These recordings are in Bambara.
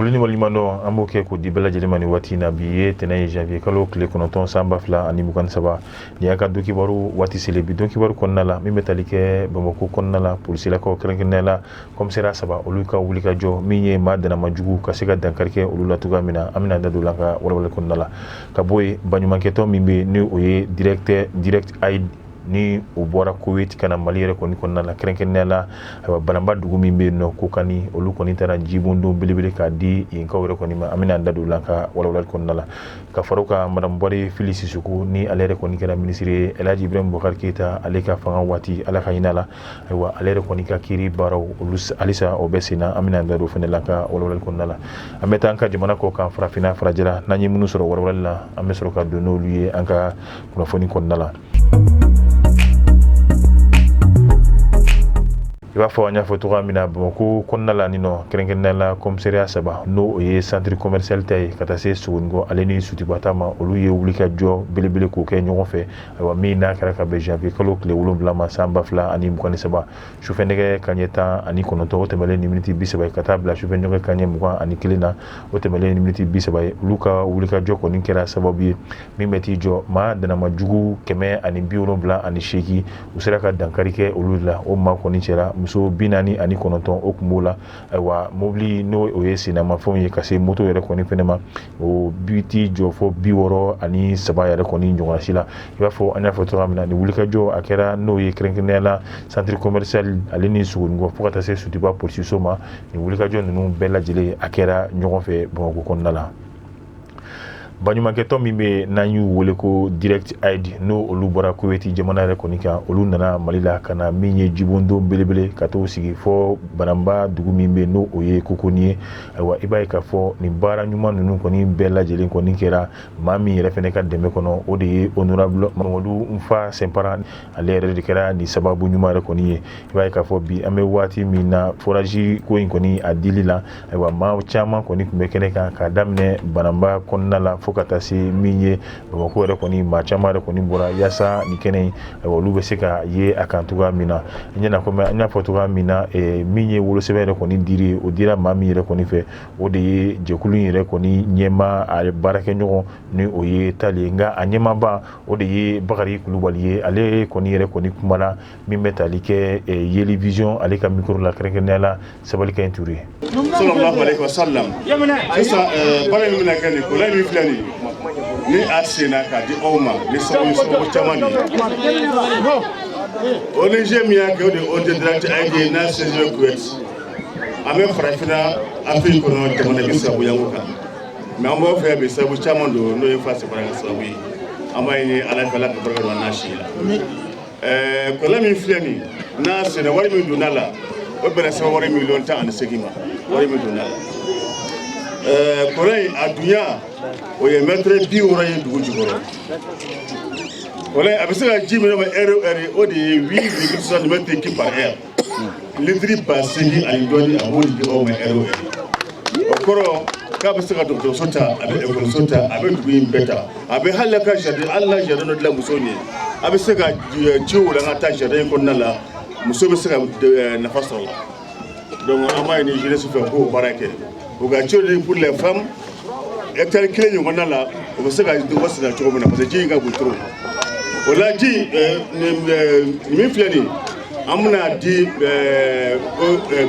folini walimano amoke ko dibela jelemani wati na biye tenaye janvier kalo kle konoton samba fla ani mukan saba ni aka doki baru wati selebi doki baru konnala mi metalike bamako konnala police la ko krenkenela comme sera saba oluka wulika jo minye madana majugu kasika dankarke olula tuga mina amina dadulanga wala konnala kaboy banyumanketo mimbe ni oye direct aid ni o bora Kuwait kana malire ko ni konna la krenkenela banamba dugu mimbe no kokani olu koni tara jibundo bilibili ka di in kawre ko ni ma amina ndadu lanka wala konna la ka faruka madam bori filisi suku ni alere ko ni kana ministre Elaji Ibrahim Bokar Keita aleka fanga wati ala khainala wa alere ko ni ka kiri baro ulus alisa obesina amina ndadu fene lanka wala konna la ameta anka jamana ko kan frafina frajira nanyi munu soro wala amesoro ka dono liye anka kuna foni konna la iba fo nya fo tuga mina boko konna la nino krengenna la commissariat saba no e centre commercial tay kata se sugungo aleni suti batama olu ye wulika jo belebele ko ke nyogo fe wa mina karaka be janvier kalo kle wulum blama samba fla ani mukani saba shufendege kanyeta ani konoto otemele ni minute bisaba kata bla shufendege kanye mukwa ani kilina otemele ni minute bisaba luka wulika jo ko ninkera sababu mimeti jo ma dana majugu keme ani biuro bla ani sheki usiraka dankarike olula o ma ko nichera so binani ani konoton okumbola wa mobli no oyesi na mafomi kase moto yere koni penema o biti jo fo biworo ani saba yere koni njonga sila iba fo anya foto amina ni wulika jo akera no ye krenkenela centre commercial alini sugungo pokata se sutiba police soma ni wulika jo nunu bella jile akera njongo fe bon ko konnala banyumanketo mimbe nanyu wole ko direct aid no olu bora Kuwait jamana re konika olu nana malila kana minye jibondo belebele kato sigi fo banamba dugu mimbe no oye kokoni wa ibai ka fo ni bara nyuma nunu koni bella jelen koni kera mami refene ka deme kono ode honorable Mamadou Mfa Sempara alere de kera ni sababu nyuma re koni ibai ka fo bi ame wati mina foraji ko koni adilila wa ma chama koni kumekene ka damne banamba konnala fokata si minye bamako re koni machama re koni bora yasa ni kene olu be seka ye akantuga mina nyana ko anya fotuga mina minye wolo sebere koni diri o dira mami re koni fe o de jekulu re koni nyema a barake nyogo ni o ye talinga anyema ba o de ye bakari kulubali ale koni re koni kumala mi metalike Yeli vision ale ka micro la krenkenela sabalika inturi sallallahu alaihi wasallam sasa bare mina kene ko la mi flani ni asena ka di oma ni so chamani oni jemia ke o de direct ID na sejo Kuwait ame farafina Afrique kono jamana bisa bu yanguka me ambo fe be sabu chamando no e fasi bara sawi ama ni ala fala ko barga na shila ko la mi flani na sena wari mi dunala o bere sa wari mi lonta an segima wari mi dunala Koray adunya o ye metre bi ora ye dugu jigoro Koray abisaka jimi no ero o de 8,60 metre ki par heure litri basigi ay doni amoni bi o ma ero okoro ka bisaka docteur sota abe ekol sota abe dugu beta abe halaka jardin Allah jardin de la musoni abisaka jiwo la ngata jardin ko nala muso bisaka nafasola donc amay ni je se fait ko barake pour les femmes hectare clé ñu wona la o se ga do wasa da chogo na parce que ji ga ko trop wala ji mi flani amna di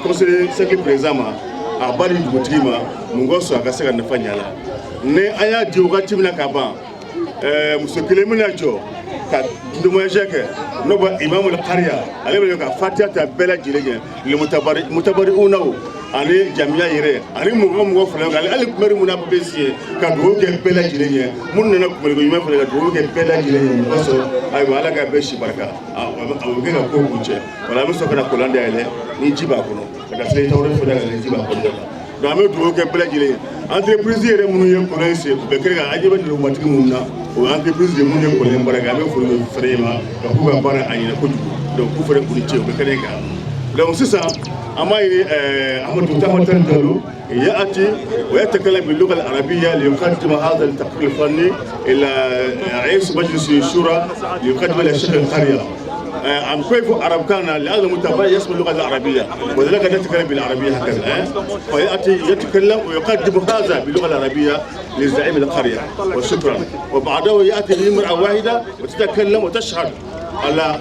conseiller secrétaire président a bari du mutima mungo so ga se ga na fanyala ne aya di o ga timna ka ba muso kelemina jo ka ndumo jeke no ba imamul qarya ale be ka fatiha ta bela jilege le mutabari unawo ale jamia yere ale mugo fala ale ale mari muna besi ka do ke bela jilege mun na ko ko yima fala ka do ke bela jilege so ay wala ga be shi barka awu ke ka ko kunche wala mi so kana kolanda ele ni jiba kono ka sele tawre fala ga jiba kono do ame do ke bela jilege entreprise yere munu ye ko nse be kere ajiba de matiki munna o entreprise de munu ye ko le barka be fo frema ka ku ga bara anyina ko donc ku fere ko ni che be kere ka donc c'est ça أماي أحمد تامتن دلو يأتي ويتكلم باللغة العربية ليقدم هذا التقرير الفني إلى رئيس مجلس الشورى ليقدم إلى شيخ القرية عم كيف عرب كان لازم متابع يسمع اللغة العربية وذلك نتكلم بالعربية هكذا فيأتي يتكلم ويقدم هذا باللغة العربية لزعيم القرية وشكرا وبعده يأتي بامرأة واحدة وتتكلم وتشهد على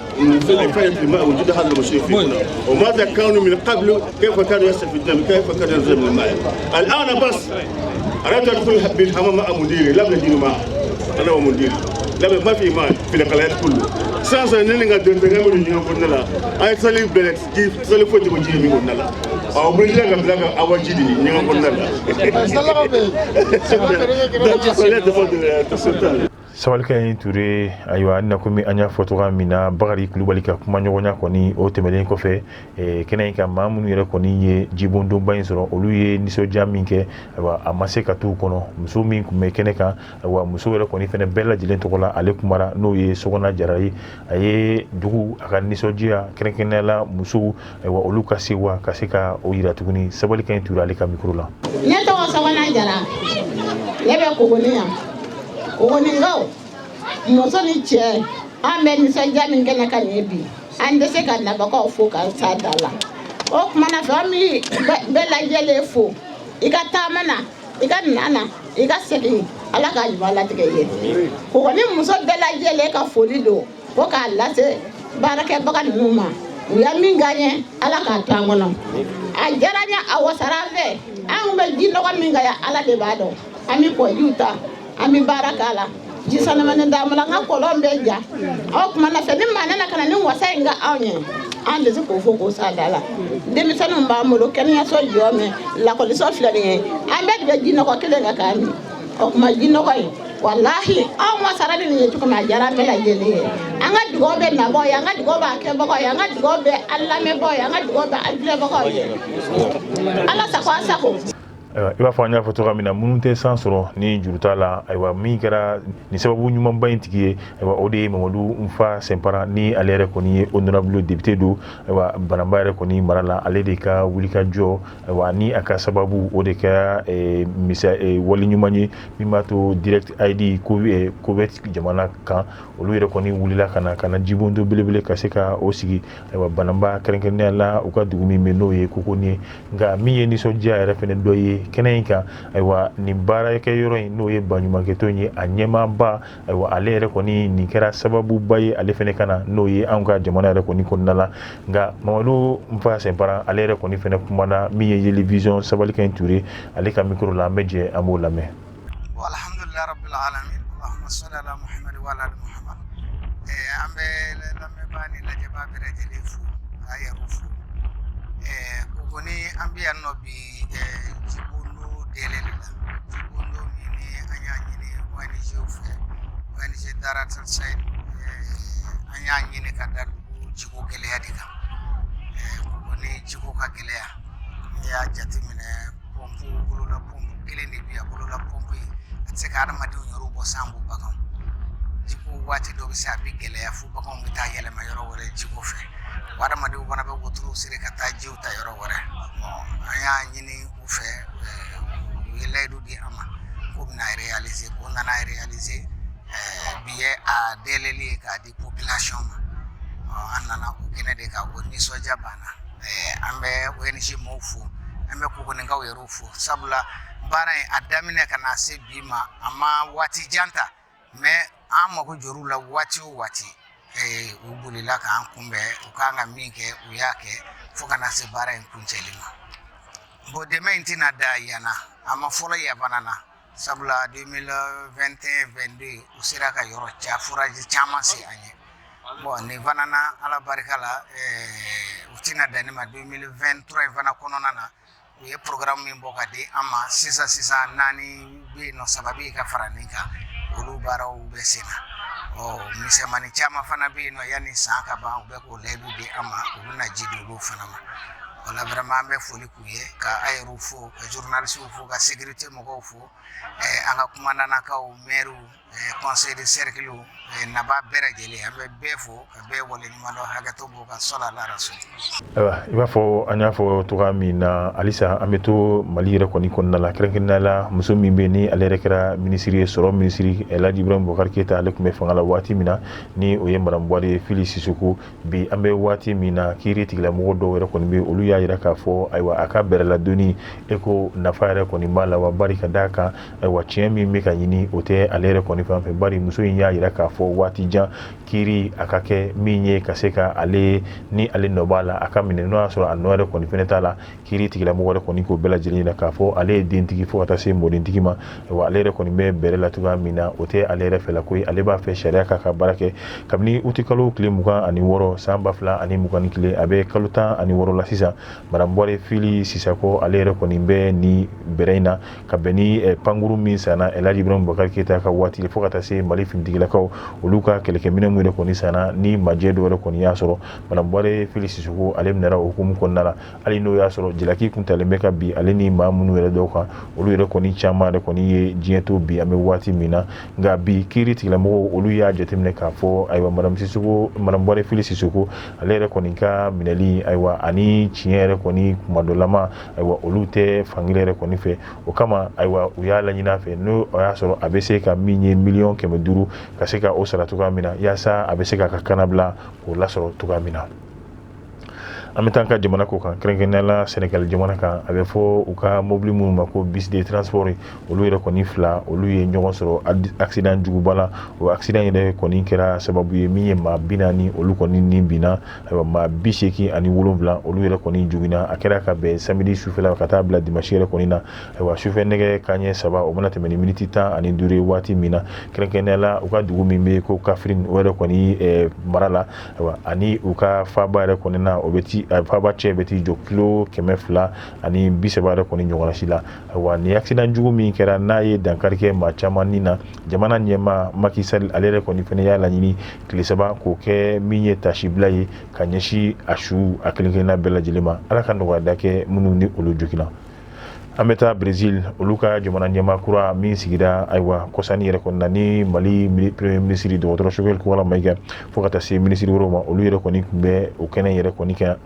فائدة الماء وجود هذا المشروع فينا وماذا كانوا من قبل كيف كانوا يستفيدون كيف كانوا ينزلون من الماء الآن بس أردت أدخل بالحمام مع مديري لم يجدوا معه أنا ومديري لم ما في ماء في القلعة كله سانسا نينغا دنتغا من نيو كنلا أي سالي بلت كيف سالي فوتي وجيه مي كنلا أو بلغا بلغا أواجدي نيو كنلا Sabalkan Touré aywa na komi anya fotoga mina bagari kulubali ka kuma nyogonya koni o temelen ko fe kenen ka mamunu yere koni ye jibondo bayin soro olu ye niso jaminke aywa amase ka tu kono muso min kume keneka aywa muso yere koni fene bella jilen to kola ale kumara no ye sogona jarai aye dugu aka niso jia kenkenela muso aywa olu ka siwa kasika o yira tuguni Sabalkan Touré ale ka mikro la nyeto sogona jara yebe kugonia Ogoningao, Mosoni chair, I made Mr. Jamin Ganakanibi, and the second Nabaka Foka Sadala. Oh, mana family, Bella Yeli Fo, Igatamana, Iganana, Igaseki, Alaka Valate. Ogonim Muso Bella Yeleka Folido, Boka Latte, Baraka Bakan Numa, Yamingane, Alaka Tangono. I Jaranya, I was around I'm a Gino Mingaya, Ala de Bado, I'm for Utah. Ami barakala jisana manenda mulanga kolombe ja ok mana fe ni manana kana ni wasa nga awnye ande se ko foko sadala demi sanu mba mulo kenya so jome la ko so flani ambe be jino ko kele nga kami ok ma jino ko wallahi aw ma sarade ni to ma jara mela jeli anga digo be na boy anga digo ba ke boy anga digo be alla me boy anga digo be alfle boy alla sako iba fanya fotoga mina mununte sansoro ni jurutala aywa mi kera ni sababu nyuma bayintigi aywa ode Mamadou Mfa Sempara ni alere koni honorable député do aywa banambare koni marala alede ka wulika jo aywa ni aka sababu ode ka misa wali nyuma ni mimato direct ID Kuwait jamana kan olu yere koni wulila kana jibondo belebele kaseka osigi aywa banamba kerenkene la uka dugumi meno ye kokoni nga mi ye ni soja refene doye kenenka aywa ni bara yake yoro no ye banyuma ketonye anyema ba aywa ale yere koni ni kera sababu baye ale fene kana no ye anga jamana yere koni konnala nga Mamadou Mfa Sempara ale yere koni fene kumana mi ye Yeli vision Sabalkan Touré ale ka micro la meje amo lame alhamdulillah rabbil alamin allahumma salli ala muhammad wa ala ali muhammad ambe lame bani la jababe rajelifu ayarufu kogoni ambi annobi jibondo delela jibondo mini anyanyini wani jofe wani je daratal said anyanyini kadar jigo gele yadika kogoni jigo ka gele ya jatimine pompu bulula pompu gelendi biya bulula pompu atse ka adamadi nyoro bo sambu bagam jigo wati do bisa bi gele ya fu bagam bita yele ma yoro wore jigo fe wada madi ubana be wotru sire kata jiuta yoro wore aya nyini ufe wilaydu di ama ko na réaliser ko na réaliser biye a deleli ka di population anana ko kene de ka ko ni soja bana ambe wenji mofu ambe ko ni ngaw yerufu sabula bara adamine kana se bima ama wati janta me ama ko jorula wati ubulila ka ankumbe ukanga minke uyake fukana se bara en kunchelima bo dementina da yana ama folo ya banana sabla 2021-22 usira ka yoro cha furaji chama si anye bo ni banana ala barikala utina da ni ma 2023 vana kononana ye programme min boka di ama sisa nani bi no sababi ka faranika ulu bara ubesina misemani chama fana bi no yani saka ba ube ko ledu di ama ubuna jidu lu fana ma wala vraiment an bɛ foli k'u ye ka ayeru fo ka journaliste fo ka sécurité mɔgɔw fo an ka kumandanakaw maire conseil de cercle naba bɛɛ lajɛlen an bɛ bɛɛ fo ka bɛɛ waleɲuman dɔn hakɛto b'o kan sɔla la rasul. Ayiwa i b'a fɔ an y'a fɔ togoya min na halisa an bɛ to Mali yɛrɛ kɔni kɔnɔna la kɛrɛnkɛrɛnnenya la muso min bɛ ni ale yɛrɛ kɛra minisiri ye sɔrɔ minisiri Elhaji Ibrahim Boubacar Keita ale tun bɛ fanga la waati min na ni o ye madame Buware Fili Sisoko bi an bɛ waati min na kiiri tigilamɔgɔ dɔw yɛrɛ kɔni bɛ olu y'a jira k'a fɔ ayiwa a ka bɛrɛladonni eko nafa yɛrɛ kɔni b'a la wa bari ka d'a kan ayiwa tiɲɛ min bɛ ka ɲini o tɛ ale yɛrɛ kɔni fan fɛ bari muso in y'a jira k'a fɔ waati jan kiiri a ka kɛ min ye ka se ka ale ni ale nɔ b'a la a ka minɛ n'o y'a sɔrɔ a nɔ yɛrɛ kɔni fɛnɛ t'a la kiiri tigilamɔgɔ yɛrɛ kɔni k'o bɛɛ lajɛlen yira k'a fɔ ale ye dentigi fo ka taa se mɔdentigi ma wa ale yɛrɛ kɔni bɛ bɛrɛ la cogoya min na o tɛ ale yɛrɛ fɛ la koyi ale b'a fɛ sariya k'a ka baara kɛ kabini uti kalo tile 26 san 2021 a bɛ kalo 16 la sisan madame Buware Fili Sisako ale yɛrɛ kɔni bɛ ni bɛrɛ in na ka bɛn ni pankuru min sanna Elhaji Ibrahim Boubacar Keita ka waati fo ka taa se Mali finitigilakaw olu ka kɛlɛkɛminɛ mun yɛrɛ kɔni sanna ni majɛ dɔ yɛrɛ kɔni y'a sɔrɔ madame Buware Fili Sisoko ale minɛra o hukumu kɔnɔna la hali n'o y'a sɔrɔ jalaki kun talen bɛ ka bi ale ni maa minnu yɛrɛ dɔw kan olu yɛrɛ kɔni caman yɛrɛ kɔni ye diɲɛ to bi an bɛ waati min na nka bi kiiri tigilamɔgɔw olu y'a jateminɛ k'a fɔ ayiwa madame Buware Fili Sisoko ale yɛrɛ kɔni ka minɛli ayiwa ani tiɲɛ yɛrɛ kɔni kuma dɔlama ayiwa olu tɛ fankelen yɛrɛ kɔni fɛ o kama ayiwa u y'a laɲini a fɛ n'o y'a sɔrɔ a bɛ se ka min ye 500,000 ka se ka o sara cogoya min na yaasa a bɛ se k'a ka kana bila k'o lasɔrɔ cogoya min na. An bɛ taa ka jamana ko kan kɛrɛnkɛrɛnnenya la Sénégal jamana kan a bɛ fɔ u ka mobili minnu ma ko bus de transport olu yɛrɛ kɔni fila olu ye ɲɔgɔn sɔrɔ accident juguba la o accident yɛrɛ kɔni kɛra sababu ye min ye maa 40 olu kɔni ni binna ayiwa maa 87 olu yɛrɛ kɔni jugina a kɛra ka bɛn samedi sufɛla ka taa bila dimanche yɛrɛ kɔni na ayiwa sufɛ nɛgɛ kanɲɛ 3 o mana tɛmɛ ni miniti 15 ye waati min na kɛrɛnkɛrɛnnenya la u ka dugu min bɛ ko Kaffrine o yɛrɛ kɔni mara la ayiwa ani u ka faaba yɛrɛ kɔni na o bɛ ti faba cɛ bɛ ti jɔ kilo 230 yɛrɛ kɔni ɲɔgɔnna si la ayiwa ni accident jugu min kɛra n'a ye dankari kɛ maa caman ni na jamana ɲɛmaa Macky Sall ale yɛrɛ kɔni fɛnɛ y'a laɲini tile 3 k'o kɛ min ye tasibila ye ka ɲɛsin a su a kelen-kelenna bɛɛ lajɛlen ma ala ka nɔgɔya kɛ minnu ni olu jogina. An bɛ taa Brésil olu ka jamana ɲɛmaa kura min sigira ayiwa kɔsani yɛrɛ kɔni na ni Mali premier ministre dɔgɔtɔrɔ Choguel Kukala Mayiga fo ka taa se ministre wɛrɛw ma olu yɛrɛ kɔni tun bɛ o kɛnɛ yɛrɛ kɔni kan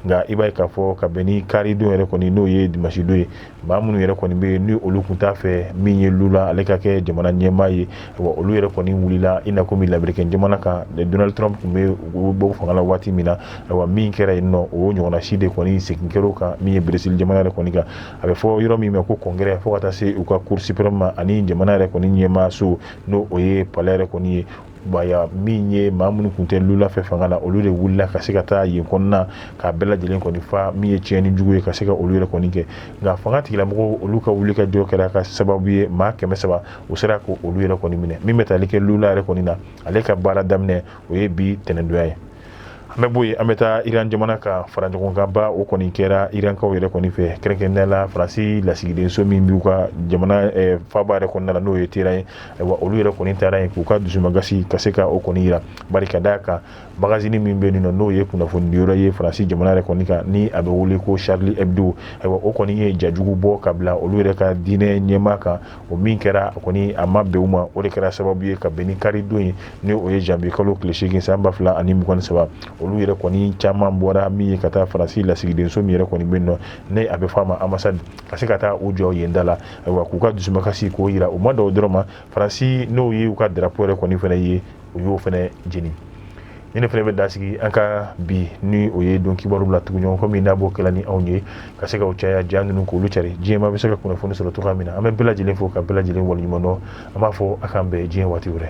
nka i b'a ye k'a fɔ ka bɛn ni kari don yɛrɛ kɔni n'o ye dimanche don ye maa minnu yɛrɛ kɔni bɛ yen ni olu tun t'a fɛ min ye Lula ale ka kɛ jamana ɲɛmaa ye ayiwa olu yɛrɛ kɔni wulila i na komi Amerikɛn jamana kan Donald Trump tun bɛ bɔ fanga la waati min na ayiwa min kɛra yen nɔ o ɲɔgɔnna si de kɔni segin kɛr'o kan min ye Brésil jamana yɛrɛ kɔni kan a bɛ fɔ yɔrɔ min ma ko congrès fo ka taa se u ka cour suprême ma ani jamana yɛrɛ kɔni ɲɛmaa so n'o o ye palais yɛrɛ kɔni ye baya min ye maa minnu tun tɛ Lula fɛ fanga la olu de wulila ka se ka taa yen kɔnɔna k'a bɛɛ lajɛlen kɔni fa min ye tiɲɛni jugu ye ka se ka olu yɛrɛ kɔni kɛ nka fanga tigilamɔgɔw olu ka wuli ka jɔ kɛra ka sababu ye maa 300 u sera ko olu yɛrɛ kɔni minɛ min bɛ tali kɛ Lula yɛrɛ kɔni na ale ka baara daminɛ o ye bi tɛnɛndonya ye. An bɛ bɔ yen an bɛ taa Iran jamana ka fara ɲɔgɔn kan ba o kɔni kɛra Irankaw yɛrɛ kɔni fɛ kɛrɛnkɛrɛnnenya la Faransi lasigidenso min b'u ka jamana faaba yɛrɛ kɔnɔna la n'o ye Teheran ye ayiwa olu yɛrɛ kɔni taara yen k'u ka dusumagasi ka se ka o kɔni yira bari ka d'a kan magazine min bɛ yen nɔ n'o ye kunnafoni yɔrɔ ye Faransi jamana yɛrɛ kɔni kan ni a bɛ wele ko Charlie Hebdo ayiwa o kɔni ye jajugu bɔ ka bila olu yɛrɛ ka diinɛ ɲɛmaa kan o min kɛra kɔni a ma bɛn u ma o de kɛra sababu ye ka bɛn ni kari don ye ni o ye janvier kalo tile 8 san 2023 olu yɛrɛ kɔni caman bɔra min ye ka taa Faransi lasigidenso min yɛrɛ kɔni bɛ yen nɔ ne a bɛ fɔ a ma ambassade ka se ka taa u jɔ yen da la ayiwa k'u ka dusumakasi k'o yira u ma dɔw dɔrɔn ma Faransi n'o ye u ka drapeau yɛrɛ kɔni fɛnɛ ye u y'o fɛnɛ jeni ni ne fɛnɛ bɛ dasigi an ka bi ni o ye don kibaru la tugunɲɔgɔn komi n'a b'o kɛla ni anw ye ka se ka o caya ja ninnu k'olu cari diɲɛma bɛ se ka kunnafoni sɔrɔ cogoya min na an bɛ bɛɛ lajɛlen fo ka bɛɛ lajɛlen waleɲuman dɔn an b'a fɔ a k'an bɛn diɲɛ waati wɛrɛ